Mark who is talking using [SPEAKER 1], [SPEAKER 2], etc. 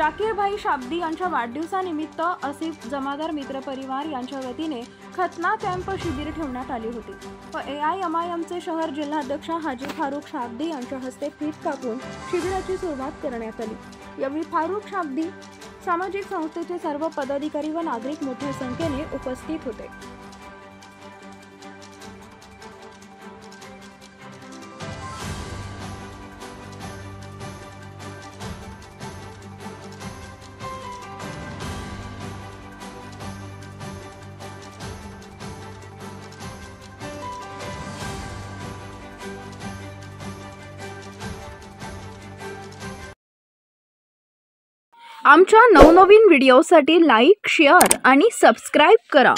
[SPEAKER 1] जाकीरभाई शाब्दी यांच्या वाढदिवसानिमित्त आसिफ जमादार मित्र परिवार यांच्या वतीने खतना कॅम्प शिबिर ठेवण्यात आले होते व AIMIMचे शहर जिल्हाध्यक्ष हाजी फारुख शाब्दी यांच्या हस्ते फीत कापून शिबिराची सुरुवात करण्यात आली। यावेळी फारुख शाब्दी सामाजिक संस्थेचे सर्व पदाधिकारी व नागरिक मोठ्या संख्येने उपस्थित होते। आमच्या नवनवीन व्हिडिओसाठी लाईक, शेअर आणि सबस्क्राइब करा।